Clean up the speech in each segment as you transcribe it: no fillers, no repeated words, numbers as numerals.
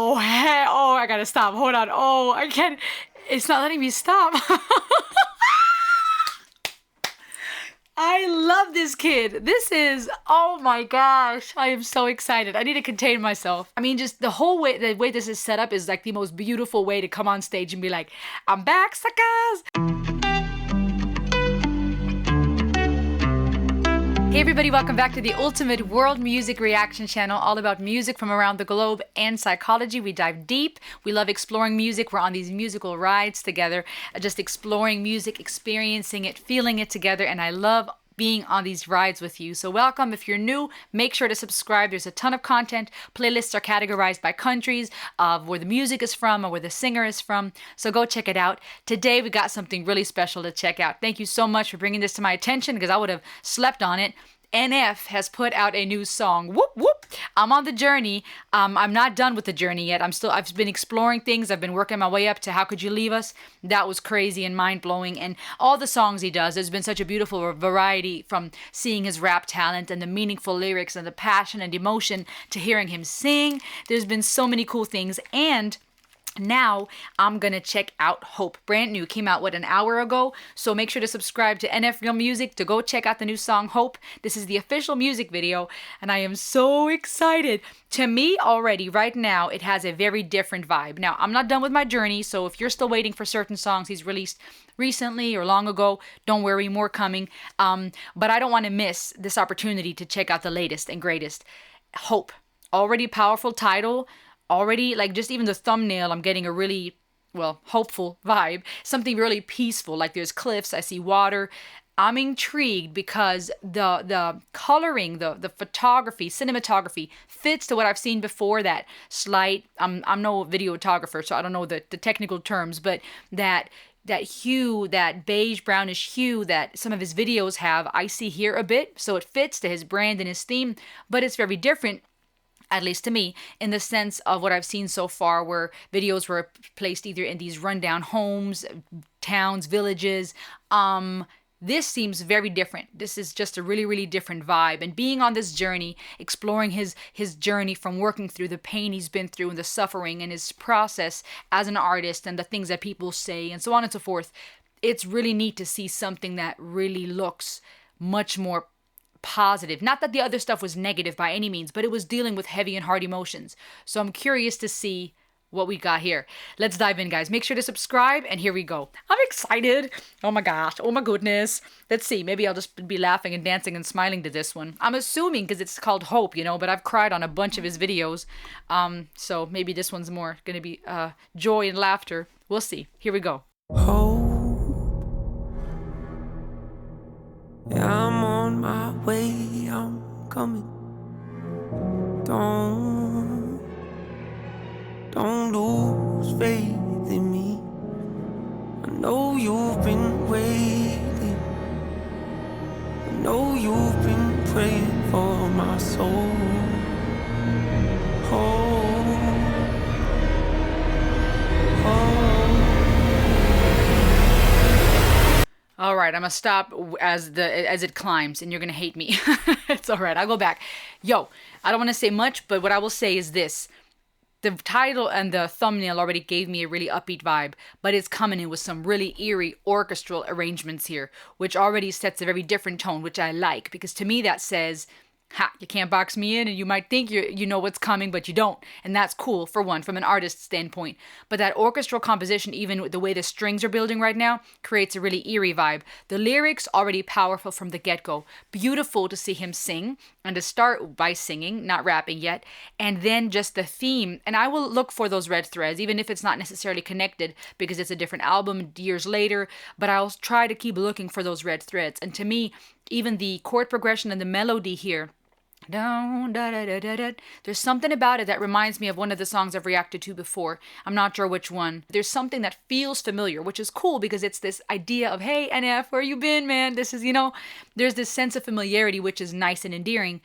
Oh, hey, oh, I gotta stop. Hold on. Oh, I can't. It's not letting me stop. I love this kid. This is, oh my gosh. I am so excited. I need to contain myself. I mean, just the way this is set up is like the most beautiful way to come on stage and be like, I'm back, suckers. Hey everybody, welcome back to the ultimate world music reaction channel, all about music from around the globe and psychology. We dive deep. We love exploring music. We're on these musical rides together, just exploring music, experiencing it, feeling it together, and I love being on these rides with you. So welcome. If you're new, make sure to subscribe. There's a ton of content. Playlists are categorized by countries of where the music is from or where the singer is from. So go check it out. Today we got something really special to check out. Thank you so much for bringing this to my attention because I would have slept on it. NF has put out a new song. Whoop whoop. I'm on the journey. I'm not done with the journey yet. I've been exploring things. I've been working my way up to How Could You Leave Us? That was crazy and mind-blowing. And all the songs he does, there's been such a beautiful variety from seeing his rap talent and the meaningful lyrics and the passion and emotion to hearing him sing. There's been so many cool things. And now I'm gonna check out Hope. Brand new, came out an hour ago. So make sure to subscribe to NF Real Music to go check out the new song Hope. This is the official music video and I am so excited. To me already right now it has a very different vibe. Now I'm not done with my journey, so if you're still waiting for certain songs he's released recently or long ago, don't worry, more coming. But I don't want to miss this opportunity to check out the latest and greatest. Hope, already powerful title. Already, like just even the thumbnail, I'm getting a really, well, hopeful vibe. Something really peaceful, like there's cliffs, I see water. I'm intrigued because the coloring, the photography, cinematography fits to what I've seen before. That slight, I'm no videographer, so I don't know the technical terms, but that hue, that beige brownish hue that some of his videos have, I see here a bit. So it fits to his brand and his theme, but it's very different, at least to me, in the sense of what I've seen so far, where videos were placed either in these rundown homes, towns, villages. This seems very different. This is just a really, really different vibe. And being on this journey, exploring his journey from working through the pain he's been through and the suffering and his process as an artist and the things that people say and so on and so forth, it's really neat to see something that really looks much more positive. Not that the other stuff was negative by any means, but it was dealing with heavy and hard emotions. So I'm curious to see what we got here. Let's dive in, guys. Make sure to subscribe, and here we go. I'm excited. Oh my gosh. Oh my goodness. Let's see. Maybe I'll just be laughing and dancing and smiling to this one. I'm assuming because it's called Hope, but I've cried on a bunch of his videos. So maybe this one's more going to be joy and laughter. We'll see. Here we go. Hope. Yeah, I'm on my way, I'm coming. Don't lose faith in me. I know you've been waiting. I know you've been praying for my soul. All right, I'm gonna stop as it climbs, and you're gonna hate me. It's all right. I'll go back. Yo, I don't want to say much, but what I will say is this: the title and the thumbnail already gave me a really upbeat vibe, but it's coming in with some really eerie orchestral arrangements here, which already sets a very different tone, which I like because to me that says, ha, you can't box me in, and you might think you know what's coming, but you don't. And that's cool, for one, from an artist's standpoint. But that orchestral composition, even with the way the strings are building right now, creates a really eerie vibe. The lyrics already powerful from the get-go. Beautiful to see him sing, and to start by singing, not rapping yet, and then just the theme. And I will look for those red threads, even if it's not necessarily connected, because it's a different album years later, but I'll try to keep looking for those red threads. And to me, even the chord progression and the melody here, there's something about it that reminds me of one of the songs I've reacted to before. I'm not sure which one. There's something that feels familiar, which is cool because it's this idea of, hey, NF, where you been, man? This is, there's this sense of familiarity, which is nice and endearing.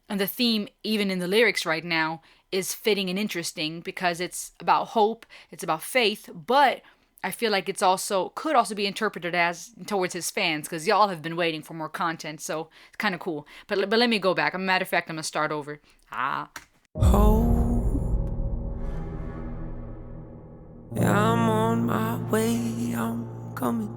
And the theme, even in the lyrics right now, is fitting and interesting because it's about hope, it's about faith, but I feel like could also be interpreted as towards his fans because y'all have been waiting for more content, so it's kind of cool. But let me go back. As a matter of fact, I'm gonna start over. Hope. Yeah, I'm on my way, I'm coming.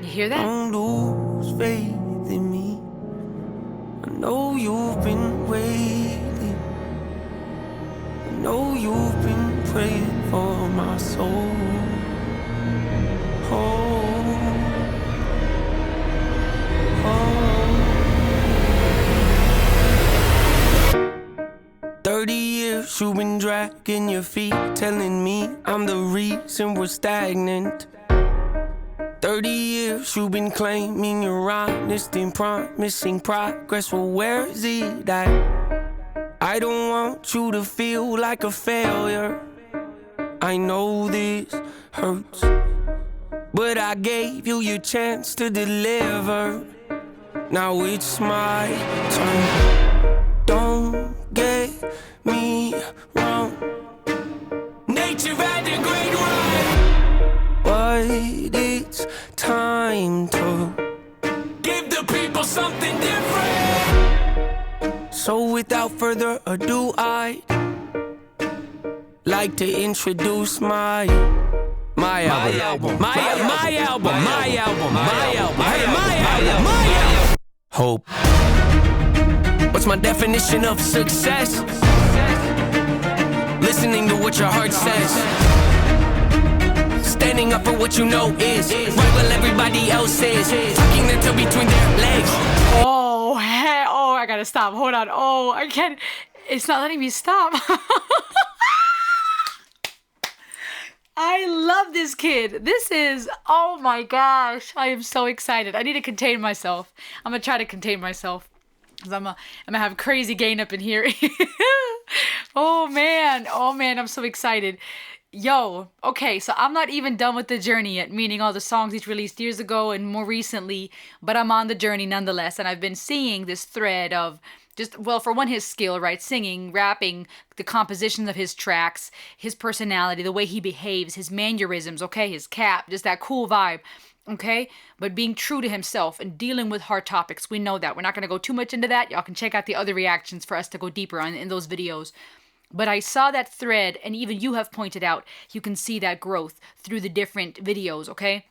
You hear that? Don't lose faith in me. I know you've been waiting. I know you've been praying for my soul. Oh, oh. 30 years you've been dragging your feet, telling me I'm the reason we're stagnant. 30 years you've been claiming you're honest and promising progress. Well, where is it at? I don't want you to feel like a failure. I know this hurts, but I gave you your chance to deliver. Now it's my turn. Don't get me wrong, nature had a great run, but it's time to give the people something different. So without further ado, I'd like to introduce my album. Hope. What's my definition of success? Listening to what your heart says, standing up for what you know is right while everybody else is tucking their tail between their legs. Oh, hey, oh, I gotta stop. Hold on. Oh, I can't. It's not letting me stop. I love this kid. This is, oh my gosh. I am so excited. I need to contain myself. I'm gonna try to contain myself, because I'm gonna have crazy gain up in here. Oh man, I'm so excited. Yo, okay, so I'm not even done with the journey yet, meaning all the songs he's released years ago and more recently, but I'm on the journey nonetheless, and I've been seeing this thread of just, well, for one, his skill, right? Singing, rapping, the composition of his tracks, his personality, the way he behaves, his mannerisms, okay, his cap, just that cool vibe, okay? But being true to himself and dealing with hard topics, we know that. We're not going to go too much into that. Y'all can check out the other reactions for us to go deeper on in those videos. But I saw that thread, and even you have pointed out, you can see that growth through the different videos, okay?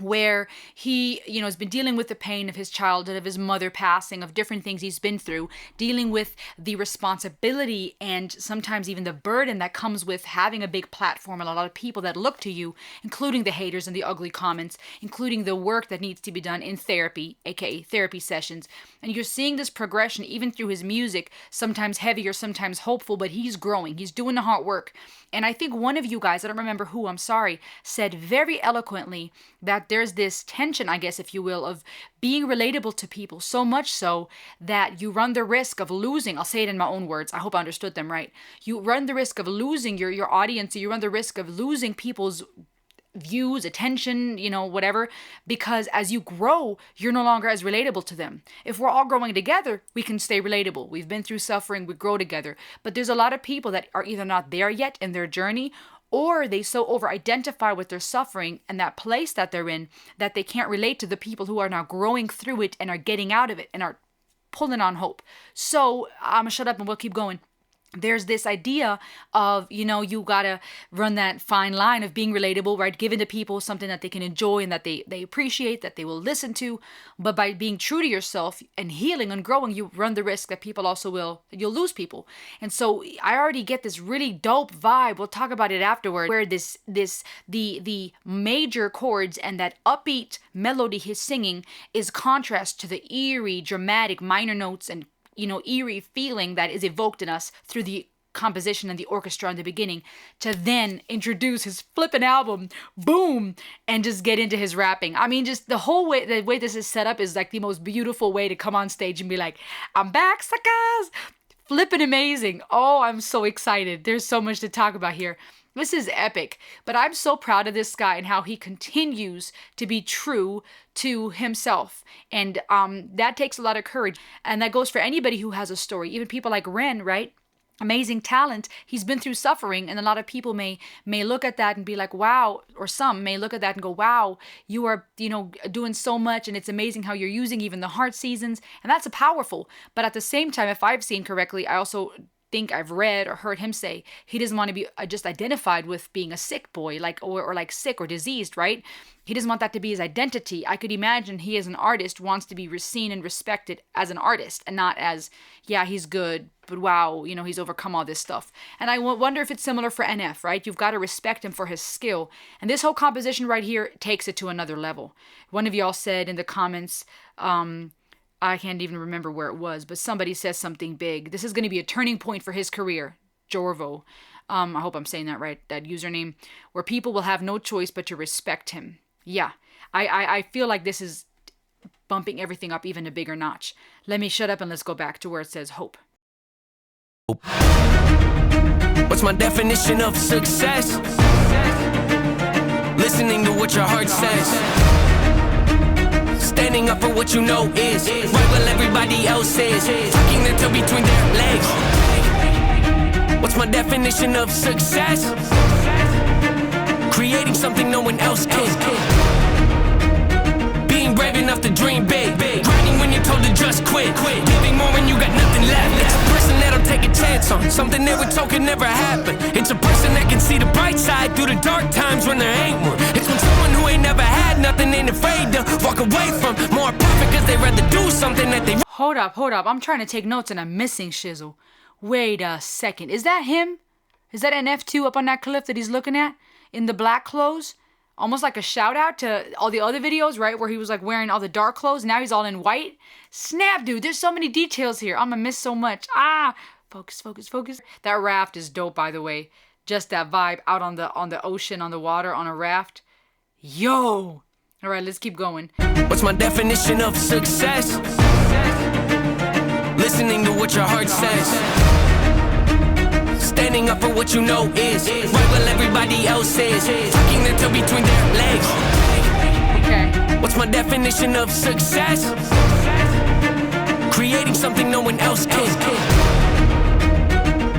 Where he, has been dealing with the pain of his childhood, of his mother passing, of different things he's been through, dealing with the responsibility and sometimes even the burden that comes with having a big platform and a lot of people that look to you, including the haters and the ugly comments, including the work that needs to be done in therapy, aka therapy sessions. And you're seeing this progression even through his music, sometimes heavier, sometimes hopeful, but he's growing. He's doing the hard work. And I think one of you guys, I don't remember who, I'm sorry, said very eloquently that there's this tension, I guess, if you will, of being relatable to people, so much so that you run the risk of losing, I'll say it in my own words, I hope I understood them right. You run the risk of losing your audience, you run the risk of losing people's views, attention, whatever, because as you grow, you're no longer as relatable to them. If we're all growing together, we can stay relatable. We've been through suffering, we grow together. But there's a lot of people that are either not there yet in their journey, or they so over-identify with their suffering and that place that they're in that they can't relate to the people who are now growing through it and are getting out of it and are pulling on hope. So I'm gonna shut up and we'll keep going. There's this idea of, you gotta run that fine line of being relatable, right? Giving to people something that they can enjoy and that they appreciate, that they will listen to. But by being true to yourself and healing and growing, you run the risk that people also you'll lose people. And so I already get this really dope vibe. We'll talk about it afterward, where the major chords and that upbeat melody he's singing is contrast to the eerie, dramatic minor notes and eerie feeling that is evoked in us through the composition and the orchestra in the beginning, to then introduce his flippin' album, boom, and just get into his rapping. I mean, just the way this is set up is like the most beautiful way to come on stage and be like, I'm back, suckers! Flippin' amazing. Oh, I'm so excited. There's so much to talk about here. This is epic, but I'm so proud of this guy and how he continues to be true to himself. And that takes a lot of courage. And that goes for anybody who has a story, even people like Ren, right? Amazing talent. He's been through suffering, and a lot of people may look at that and be like, wow, or some may look at that and go, wow, you are, doing so much, and it's amazing how you're using even the hard seasons, and that's powerful. But at the same time, if I've seen correctly, I also think I've read or heard him say he doesn't want to be just identified with being a sick boy, like or like sick or diseased, right? He doesn't want that to be his identity. I could imagine he, as an artist, wants to be seen and respected as an artist and not as, yeah, he's good, but wow, you know, he's overcome all this stuff. And I wonder if it's similar for NF, right? You've got to respect him for his skill. And this whole composition right here takes it to another level. One of y'all said in the comments, I can't even remember where it was, but somebody says something big. This is going to be a turning point for his career, Jorvo. I hope I'm saying that right, that username, where people will have no choice but to respect him. Yeah, I feel like this is bumping everything up even a bigger notch. Let me shut up and let's go back to where it says hope. What's my definition of success? Listening to what your heart says. Standing up for what you know is right while everybody else is tucking their tail between their legs. What's my definition of success? Creating something no one else can. Being brave enough to dream big. Grinding when you're told to just quit. Giving more when you got nothing left. It's a person that'll take a chance on something they were told could never happen. It's a person that can see the bright side through the dark times when there ain't one. It's when someone who ain't never had nothing ain't afraid to walk away from more profit because they'd rather do something that they... Hold up. I'm trying to take notes and I'm missing Shizzle. Wait a second. Is that him? Is that NF2 up on that cliff that he's looking at? In the black clothes? Almost like a shout out to all the other videos, right? Where he was like wearing all the dark clothes. Now he's all in white. Snap, dude. There's so many details here. I'm gonna miss so much. Focus. That raft is dope, by the way. Just that vibe out on the ocean, on the water, on a raft. Yo. All right, let's keep going. What's my definition of success? Listening to what your heart says. Standing up for what you know is right while everybody else is tucking their tail between their legs. Okay. What's my definition of success? Creating something no one else can.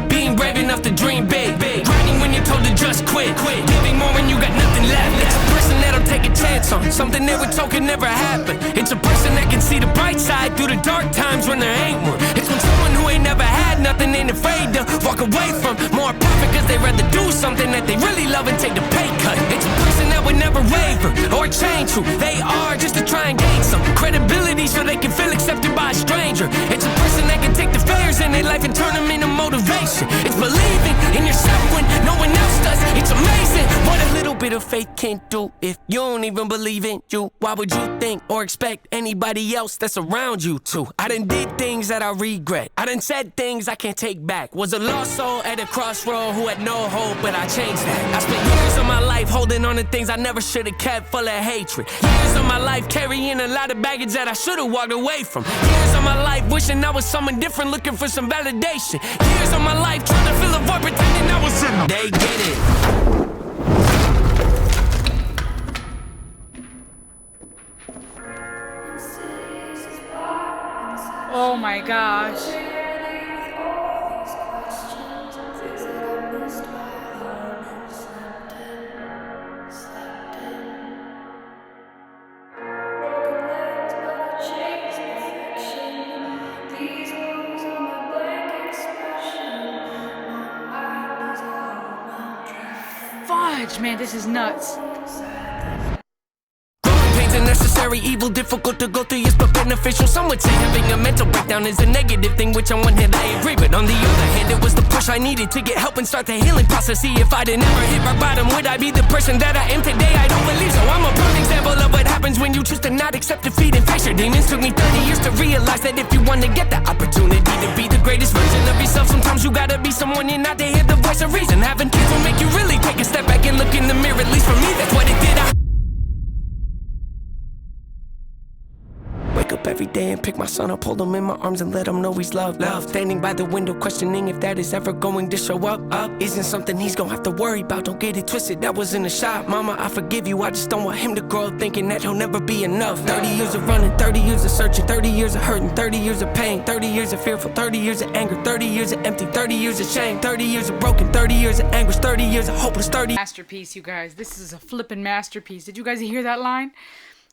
Being brave enough to dream big. Grinding when you're told to just quit. Giving more when you got nothing left. It's a person that'll take a chance on something they were told could never happen. It's a person that can see the bright side through the dark times when there ain't one. It's when someone who ain't never had nothing ain't afraid to walk away from more profit because they'd rather do something that they really love and take the pay cut. It's a person that would never waver or change who they are just to try and gain some credibility so they can feel accepted by a stranger. It's a person that can take the failures in their life and turn them into motivation. It's believing in yourself when no one else does. It's amazing what a little bit of faith can do. If you don't even believe in you, why would you think or expect anybody else that's around you to? I done did things that I regret. I done said things I can't take back. Was a lost soul at a crossroad who had no hope, but I changed that. I spent years of my life holding on to things I never should have kept, full of hatred. Years of my life carrying a lot of baggage that I should have walked away from. Years of my life wishing I was someone different, looking for some validation. Years of my life trying to fill a void, pretending I was in them. They get it. Oh my gosh. Fudge, man, this is nuts. Necessary evil, difficult to go through, yes, but beneficial. Some would say having a mental breakdown is a negative thing, which on one hand I agree, but on the other hand it was the push I needed to get help and start the healing process. See, if I'd never hit rock bottom, would I be the person that I am today? I don't believe so. I'm a prime example of what happens when you choose to not accept defeat and face your demons. Took me 30 years to realize that if you want to get the opportunity to be the greatest version of yourself, sometimes you gotta be someone you're not to hear the voice of reason. Having kids will make you really take a step back and look in the mirror. At least for me, that's what it did. Wake up every day and pick my son up, hold him in my arms and let him know he's loved. Standing by the window questioning if that is ever going to show up. Isn't something he's gonna have to worry about, don't get it twisted, that was in a shot. Mama, I forgive you, I just don't want him to grow up thinking that he'll never be enough. 30 years of running, 30 years of searching, 30 years of hurting, 30 years of pain, 30 years of fearful, 30 years of anger, 30 years of empty, 30 years of shame, 30 years of broken, 30 years of anguish, 30 years of hopeless, 30... Masterpiece, you guys. This is a flippin' masterpiece. Did you guys hear that line?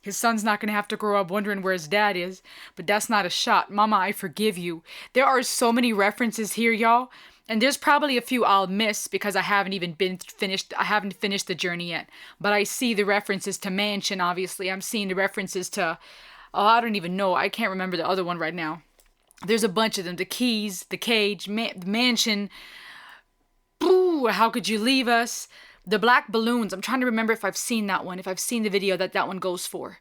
His son's not going to have to grow up wondering where his dad is, but that's not a shot. Mama, I forgive you. There are so many references here, y'all. And there's probably a few I'll miss because I haven't finished the journey yet. But I see the references to Mansion, obviously. I'm seeing the references to, oh, I don't even know. I can't remember the other one right now. There's a bunch of them. The Keys, the Cage, the Mansion. Boo, how could you leave us? The Black Balloons. I'm trying to remember if I've seen that one, if I've seen the video that one goes for.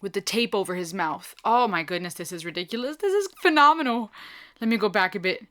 With the tape over his mouth. Oh my goodness, this is ridiculous. This is phenomenal. Let me go back a bit.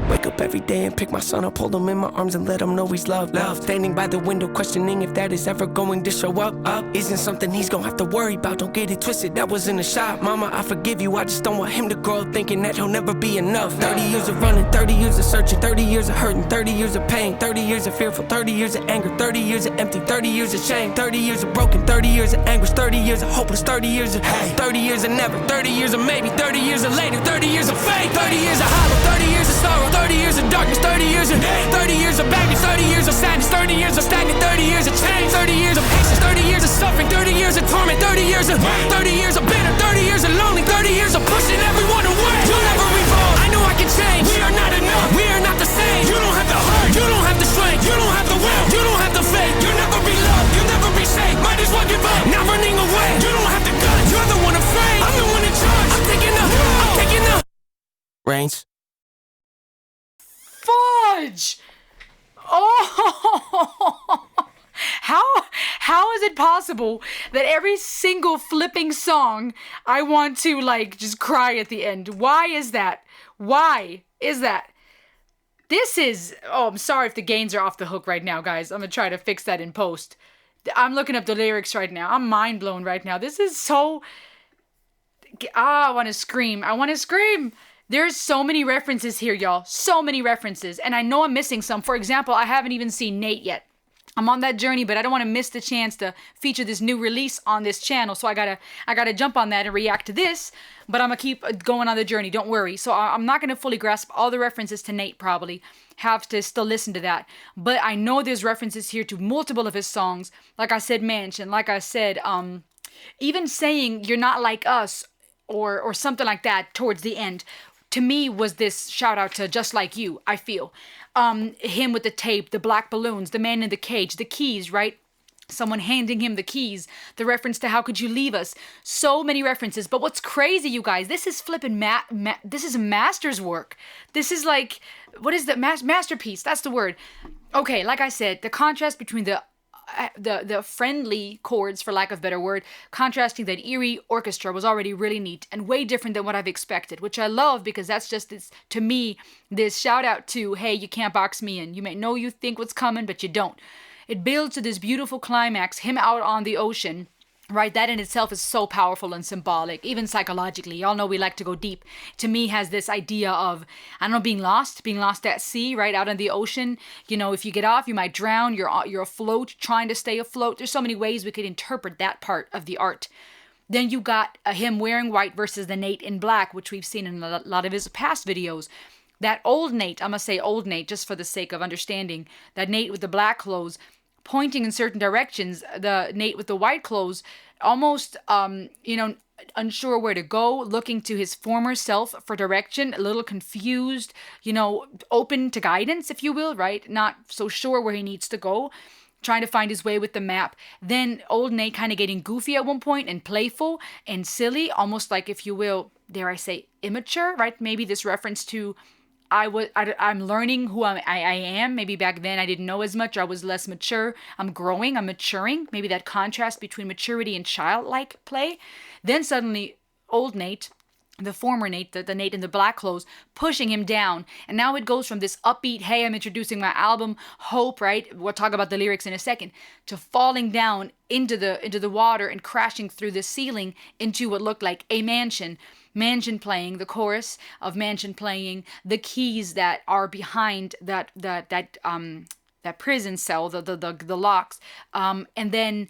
Wake up every day and pick my son up, hold him in my arms and let him know he's loved. Standing by the window, questioning if that is ever going to show up. Isn't something he's gonna have to worry about. Don't get it twisted, that was in a shot. Mama, I forgive you, I just don't want him to grow up thinking that he'll never be enough. 30 years of running, 30 years of searching, 30 years of hurting, 30 years of pain, 30 years of fearful, 30 years of anger, 30 years of empty, 30 years of shame, 30 years of broken, 30 years of anguish, 30 years of hopeless, 30 years of hate, 30 years of never, 30 years of maybe, 30 years of later, 30 years of fate, 30 years of hollow, 30 years of sorrow, 30 years of darkness, 30 years of hate, 30 years of baggage, 30 years of sadness, 30 years of stagnant, 30 years of change, 30 years of patience, 30 years of suffering, 30 years of torment, 30 years of 30 years of bitter, 30 years of lonely, 30 years of pushing everyone away. You'll never evolve, I know I can change. We are not enough, we are not the same. You don't have the heart, you don't have the strength, you don't have the will, you don't have the faith. You'll never be loved, you'll never be safe. Might as well give up, not running away. You don't have the guts, you're the one afraid. I'm the one in charge, I'm taking up, I'm taking up. Reigns. Fudge! Oh! How is it possible that every single flipping song I want to like just cry at the end? Why is that? Why is that? This is, oh, I'm sorry if the gains are off the hook right now, guys. I'm gonna try to fix that in post. I'm looking up the lyrics right now. I'm mind blown right now. This is so, I want to scream. I want to scream. There's so many references here, y'all. So many references. And I know I'm missing some. For example, I haven't even seen Nate yet. I'm on that journey, but I don't want to miss the chance to feature this new release on this channel. So I gotta jump on that and react to this. But I'm gonna keep going on the journey. Don't worry. So I'm not gonna fully grasp all the references to Nate. Probably have to still listen to that. But I know there's references here to multiple of his songs. Like I said, Mansion. Like I said, even saying "You're not like us" or something like that towards the end. To me, was this shout out to Just Like You, I feel. Him with the tape, the black balloons, the man in the cage, the keys, right? Someone handing him the keys, the reference to how could you leave us? So many references. But what's crazy, you guys, this is flipping, this is a master's work. This is like, what is the masterpiece? That's the word. Okay, like I said, the contrast between the friendly chords, for lack of a better word, contrasting that eerie orchestra was already really neat and way different than what I've expected, which I love because that's just this, to me, this shout out to, hey, you can't box me in. You may know you think what's coming, but you don't. It builds to this beautiful climax, him out on the ocean. Right, that in itself is so powerful and symbolic, even psychologically. Y'all know we like to go deep. To me, has this idea of, I don't know, being lost at sea, right, out in the ocean. You know, if you get off, you might drown. You're afloat, trying to stay afloat. There's so many ways we could interpret that part of the art. Then you got him wearing white versus the Nate in black, which we've seen in a lot of his past videos. That old Nate, I'm gonna say old Nate, just for the sake of understanding, that Nate with the black clothes, pointing in certain directions, the Nate with the white clothes, almost, unsure where to go, looking to his former self for direction, a little confused, open to guidance, if you will, right? Not so sure where he needs to go, trying to find his way with the map. Then old Nate kind of getting goofy at one point and playful and silly, almost like, if you will, dare I say, immature, right? Maybe this reference to I'm learning who I am. Maybe back then I didn't know as much. I was less mature. I'm growing. I'm maturing. Maybe that contrast between maturity and childlike play. Then suddenly, old Nate, the former Nate, the Nate in the black clothes, pushing him down. And now it goes from this upbeat, hey, I'm introducing my album, hope, right? We'll talk about the lyrics in a second, to falling down into the water and crashing through the ceiling into what looked like a mansion. Mansion playing, the chorus of Mansion playing, the keys that are behind that prison cell, the locks, and then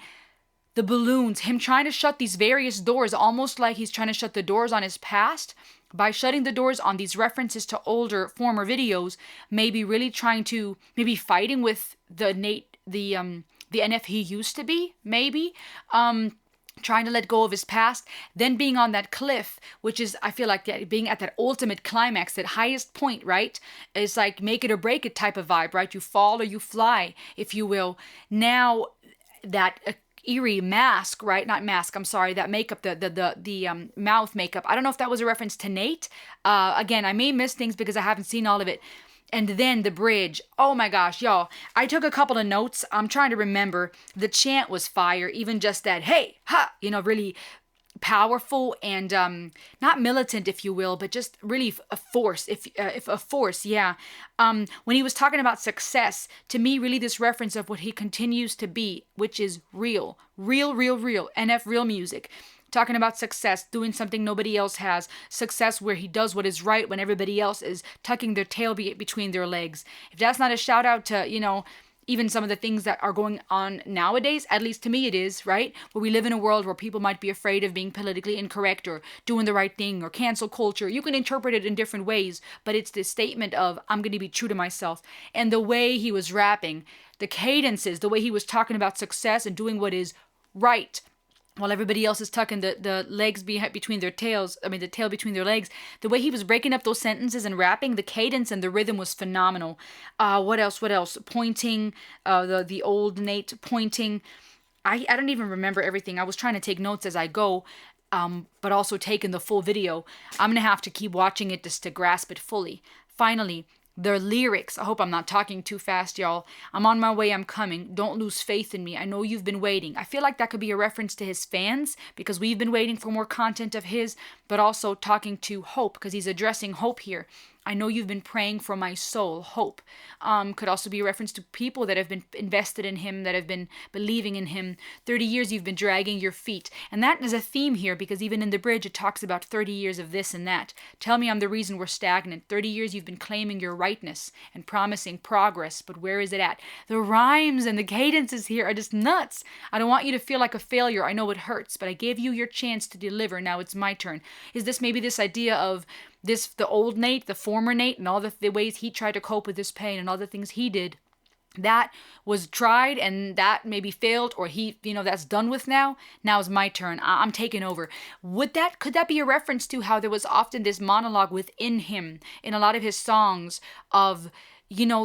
the balloons, him trying to shut these various doors, almost like he's trying to shut the doors on his past by shutting the doors on these references to older, former videos, maybe really trying to, maybe fighting with the Nate the NF he used to be, maybe. Trying to let go of his past, then being on that cliff, which is, I feel like, being at that ultimate climax, that highest point, right? It's like make it or break it type of vibe, right? You fall or you fly, if you will. Now, that eerie mask, right? Not mask, I'm sorry, that makeup, the mouth makeup. I don't know if that was a reference to Nate. Again, I may miss things because I haven't seen all of it. And then the bridge. Oh my gosh, y'all. I took a couple of notes. I'm trying to remember. The chant was fire. Even just that, hey, ha, really powerful and not militant, if you will, but just really a force. If a force, yeah. When he was talking about success, to me, really this reference of what he continues to be, which is real, real, real, real. NF real music. Talking about success, doing something nobody else has. Success where he does what is right when everybody else is tucking their tail between their legs. If that's not a shout out to, even some of the things that are going on nowadays, at least to me it is, right? Where we live in a world where people might be afraid of being politically incorrect or doing the right thing or cancel culture. You can interpret it in different ways, but it's this statement of, I'm going to be true to myself. And the way he was rapping, the cadences, the way he was talking about success and doing what is right, while everybody else is tucking the legs between their tails, the tail between their legs, the way he was breaking up those sentences and rapping, the cadence and the rhythm was phenomenal. What else? Pointing, the old Nate pointing. I don't even remember everything. I was trying to take notes as I go, but also taking the full video. I'm going to have to keep watching it just to grasp it fully. Finally, their lyrics. I hope I'm not talking too fast, y'all. I'm on my way, I'm coming. Don't lose faith in me. I know you've been waiting. I feel like that could be a reference to his fans because we've been waiting for more content of his, but also talking to Hope because he's addressing Hope here. I know you've been praying for my soul, Hope. Could also be a reference to people that have been invested in him, that have been believing in him. 30 years you've been dragging your feet. And that is a theme here because even in the bridge it talks about 30 years of this and that. Tell me I'm the reason we're stagnant. 30 years you've been claiming your rightness and promising progress, but where is it at? The rhymes and the cadences here are just nuts. I don't want you to feel like a failure. I know it hurts, but I gave you your chance to deliver. Now it's my turn. Is this maybe this idea of the old Nate, the former Nate, and all the ways he tried to cope with this pain and all the things he did that was tried and that maybe failed or that's done with now is my turn. I'm taking over. Could that be a reference to how there was often this monologue within him in a lot of his songs of,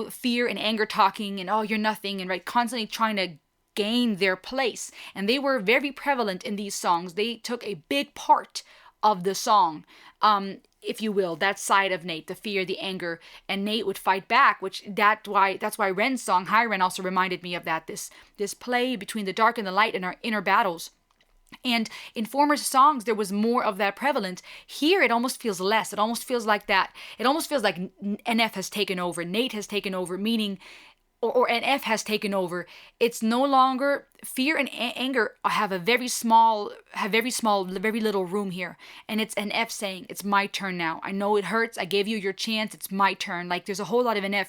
fear and anger talking and, oh, you're nothing, and right, constantly trying to gain their place. And they were very prevalent in these songs. They took a big part of the song. If you will, that side of Nate, the fear, the anger, and Nate would fight back, that's why Ren's song, Hi Ren, also reminded me of that, this play between the dark and the light in our inner battles. And in former songs, there was more of that prevalent. Here, it almost feels less. It almost feels like that. It almost feels like NF has taken over, Nate has taken over, meaning or NF has taken over. It's no longer fear and anger have very little room here. And it's NF saying, it's my turn now. I know it hurts. I gave you your chance. It's my turn. Like there's a whole lot of NF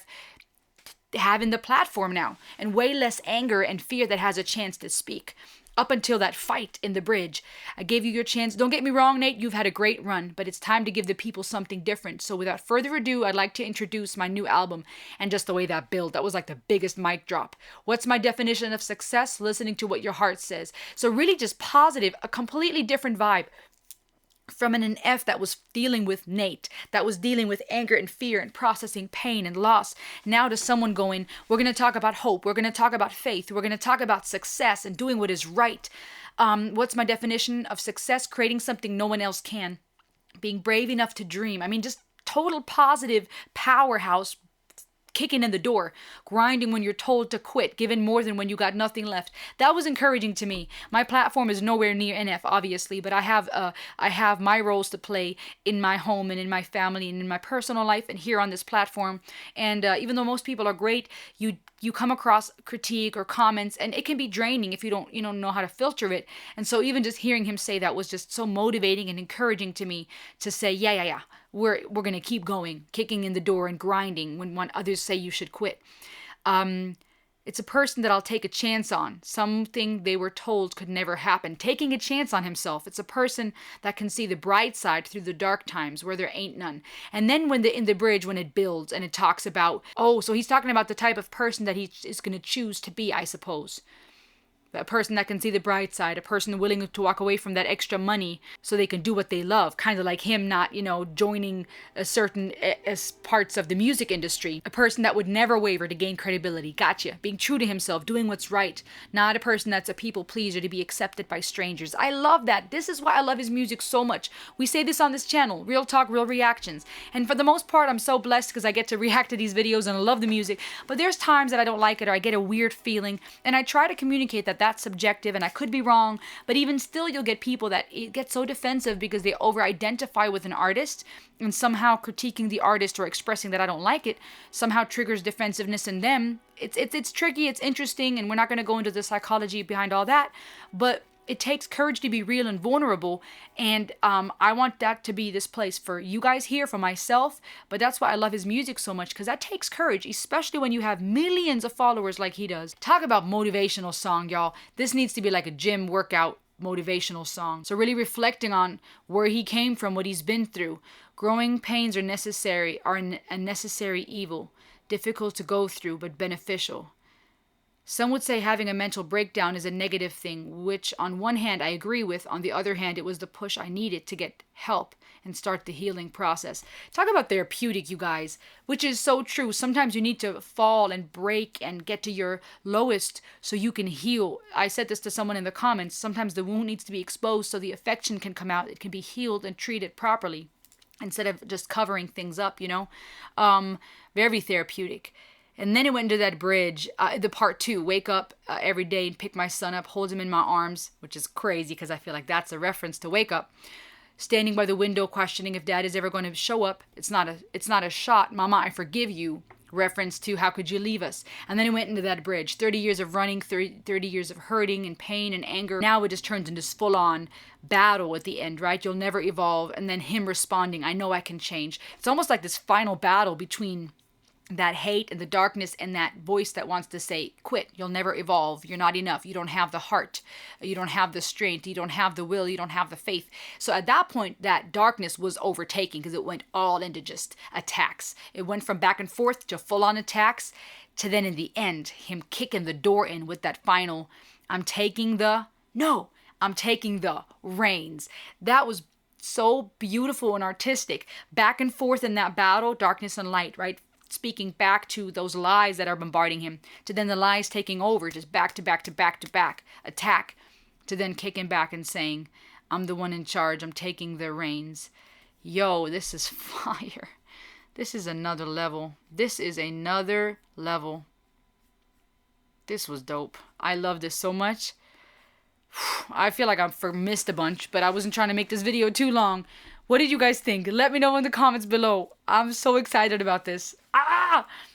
having the platform now and way less anger and fear that has a chance to speak. Up until that fight in the bridge, I gave you your chance. Don't get me wrong, Nate, you've had a great run, but it's time to give the people something different. So without further ado, I'd like to introduce my new album. And just the way that built, that was like the biggest mic drop. What's my definition of success? Listening to what your heart says. So really just positive, a completely different vibe from an F that was dealing with Nate, that was dealing with anger and fear and processing pain and loss, now to someone going, we're going to talk about hope, we're going to talk about faith, we're going to talk about success and doing what is right. What's my definition of success? Creating something no one else can. Being brave enough to dream. Just total positive powerhouse kicking in the door, grinding when you're told to quit, giving more than when you got nothing left. That was encouraging to me. My platform is nowhere near NF, obviously, but I have my roles to play in my home and in my family and in my personal life and here on this platform. And even though most people are great, you come across critique or comments, and it can be draining if you don't know how to filter it. And so even just hearing him say that was just so motivating and encouraging to me to say, yeah. We're going to keep going, kicking in the door and grinding when others say you should quit. It's a person that I'll take a chance on. Something they were told could never happen. Taking a chance on himself. It's a person that can see the bright side through the dark times where there ain't none. And then in the bridge, when it builds and it talks about, oh, so he's talking about the type of person that he is going to choose to be, I suppose. A person that can see the bright side, a person willing to walk away from that extra money so they can do what they love, kind of like him not, joining a certain as parts of the music industry. A person that would never waver to gain credibility. Gotcha. Being true to himself, doing what's right. Not a person that's a people pleaser to be accepted by strangers. I love that. This is why I love his music so much. We say this on this channel. Real talk, real reactions. And for the most part, I'm so blessed because I get to react to these videos and I love the music. But there's times that I don't like it or I get a weird feeling. And I try to communicate that that's subjective and I could be wrong, but even still you'll get people that get so defensive because they over-identify with an artist, and somehow critiquing the artist or expressing that I don't like it somehow triggers defensiveness in them. It's tricky, it's interesting, and we're not going to go into the psychology behind all that, but it takes courage to be real and vulnerable, and I want that to be this place for you guys here, for myself, but that's why I love his music so much, because that takes courage, especially when you have millions of followers like he does. Talk about motivational song, y'all. This needs to be like a gym workout motivational song. So really reflecting on where he came from, what he's been through. Growing pains are a necessary evil, difficult to go through, but beneficial. Some would say having a mental breakdown is a negative thing, which on one hand I agree with. On the other hand, it was the push I needed to get help and start the healing process. Talk about therapeutic, you guys, which is so true. Sometimes you need to fall and break and get to your lowest so you can heal. I said this to someone in the comments. Sometimes the wound needs to be exposed so the affection can come out. It can be healed and treated properly instead of just covering things up, very therapeutic. And then it went into that bridge, the part 2, wake up every day and pick my son up, hold him in my arms, which is crazy because I feel like that's a reference to wake up. Standing by the window questioning if dad is ever going to show up. It's not a shot. Mama, I forgive you. Reference to how could you leave us? And then it went into that bridge. 30 years of running, 30 years of hurting and pain and anger. Now it just turns into this full-on battle at the end, right? You'll never evolve. And then him responding, I know I can change. It's almost like this final battle between that hate and the darkness and that voice that wants to say, quit, you'll never evolve, you're not enough, you don't have the heart, you don't have the strength, you don't have the will, you don't have the faith. So at that point, that darkness was overtaking because it went all into just attacks. It went from back and forth to full-on attacks to then in the end, him kicking the door in with that final, I'm taking the reins. That was so beautiful and artistic. Back and forth in that battle, darkness and light, right? Speaking back to those lies that are bombarding him, to then the lies taking over, just back to back to back to back, attack, to then kicking back and saying, I'm the one in charge, I'm taking the reins. Yo, this is fire. This is another level. This is another level. This was dope. I love this so much. I feel like I've missed a bunch, but I wasn't trying to make this video too long. What did you guys think? Let me know in the comments below. I'm so excited about this.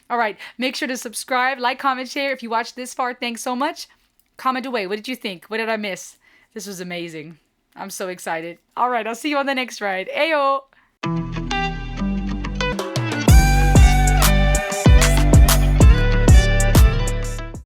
All right. Make sure to subscribe, like, comment, share. If you watched this far, thanks so much. Comment away. What did you think? What did I miss? This was amazing. I'm so excited. All right. I'll see you on the next ride. Ayo!